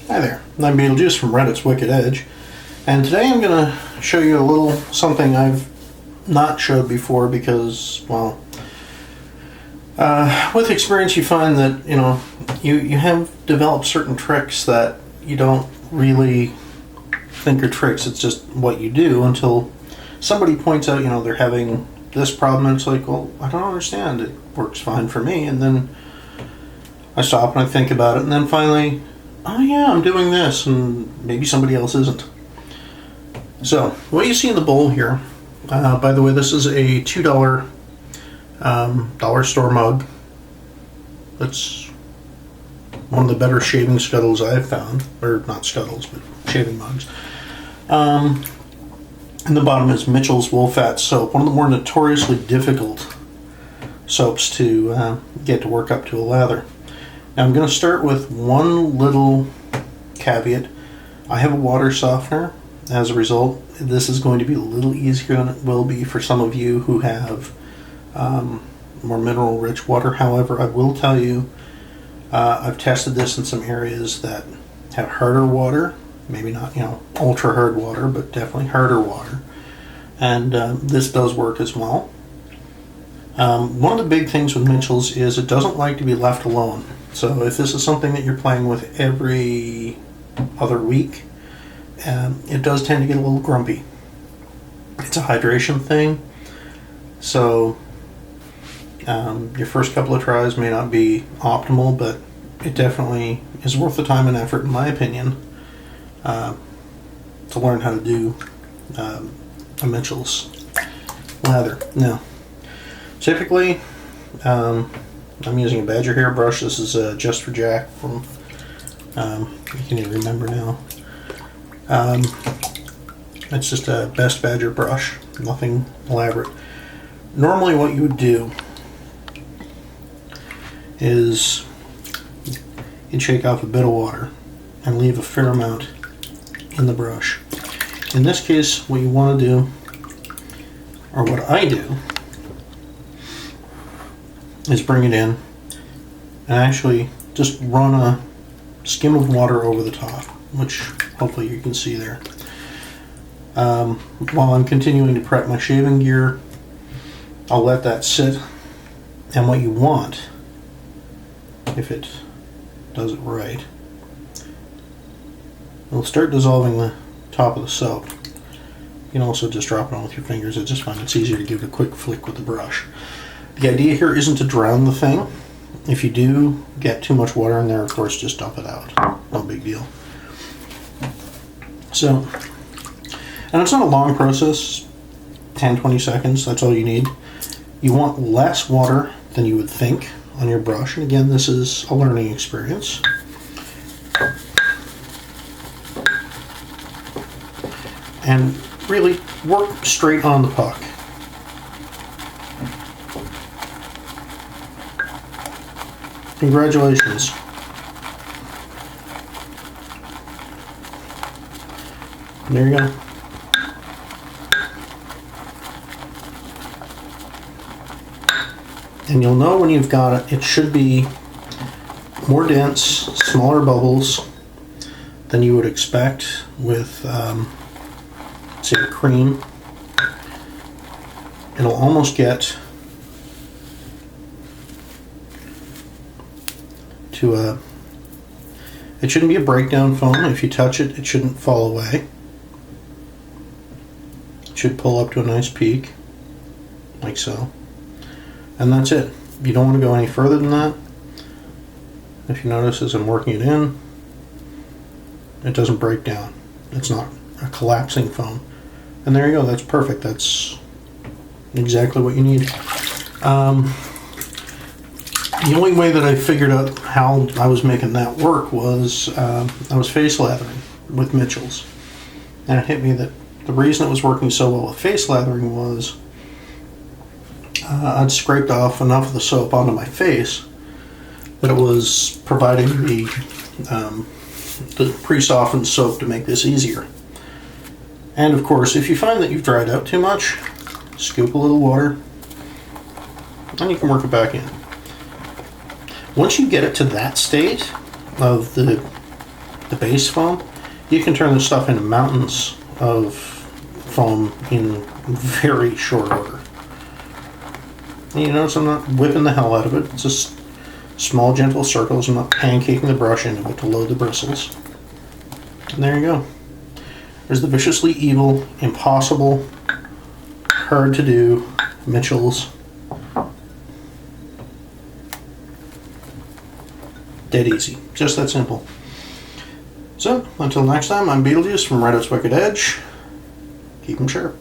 Hi there, I'm Beetlejuice from Reddit's Wicked Edge, and today I'm going to show you a little something I've not showed before because, well, with experience you find that, you have developed certain tricks that you don't really think are tricks, it's just what you do until somebody points out, they're having this problem, and it's like, well, I don't understand, it works fine for me, and then I stop and I think about it, and then finally, oh yeah, I'm doing this, and maybe somebody else isn't. So, what you see in the bowl here, by the way, this is a $2 dollar store mug. That's one of the better shaving scuttles I've found, or not scuttles, but shaving mugs. And the bottom is Mitchell's Wool Fat Soap, one of the more notoriously difficult soaps to get to work up to a lather. Now I'm going to start with one little caveat. I have a water softener. As a result, this is going to be a little easier than it will be for some of you who have more mineral-rich water. However, I will tell you, I've tested this in some areas that have harder water. Maybe not, ultra-hard water, but definitely harder water. And this does work as well. One of the big things with Mitchell's is it doesn't like to be left alone. So if this is something that you're playing with every other week, it does tend to get a little grumpy. It's a hydration thing, so your first couple of tries may not be optimal, but it definitely is worth the time and effort, in my opinion, to learn how to do a Mitchell's lather. Now, typically, I'm using a badger hair brush. This is Just for Jack from, I can't even remember now. It's just a Best Badger brush, nothing elaborate. Normally what you would do is you'd shake off a bit of water and leave a fair amount in the brush. In this case, what you want to do, or what I do, is bring it in and actually just run a skim of water over the top, which hopefully you can see there. While I'm continuing to prep my shaving gear, I'll let that sit, and what you want, if it does it right, it'll start dissolving the top of the soap. You can also just drop it on with your fingers. I just find it's easier to give it a quick flick with the brush. The idea here isn't to drown the thing. If you do get too much water in there, of course, just dump it out. No big deal. So, and it's not a long process, 10-20 seconds, that's all you need. You want less water than you would think on your brush, and again, this is a learning experience. And really work straight on the puck. Congratulations. There you go. And you'll know when you've got it, it should be more dense, smaller bubbles than you would expect with, say, cream. It'll almost get to a, it shouldn't be a breakdown foam. If you touch it, it shouldn't fall away. It should pull up to a nice peak, like so. And that's it. You don't want to go any further than that. If you notice as I'm working it in, it doesn't break down. It's not a collapsing foam. And there you go, that's perfect. That's exactly what you need. The only way that I figured out how I was making that work was I was face lathering with Mitchell's. And it hit me that the reason it was working so well with face lathering was I'd scraped off enough of the soap onto my face that it was providing the pre-softened soap to make this easier. And of course, if you find that you've dried out too much, scoop a little water, and you can work it back in. Once you get it to that state of the the base foam, you can turn this stuff into mountains of foam in very short order. And you notice I'm not whipping the hell out of it. It's just small, gentle circles. I'm not pancaking the brush into it to load the bristles. And there you go. There's the viciously evil, impossible, hard to do Mitchell's. Dead easy. Just that simple. So, until next time, I'm Beetlejuice from Reddit's Wicked Edge. Keep 'em sharp.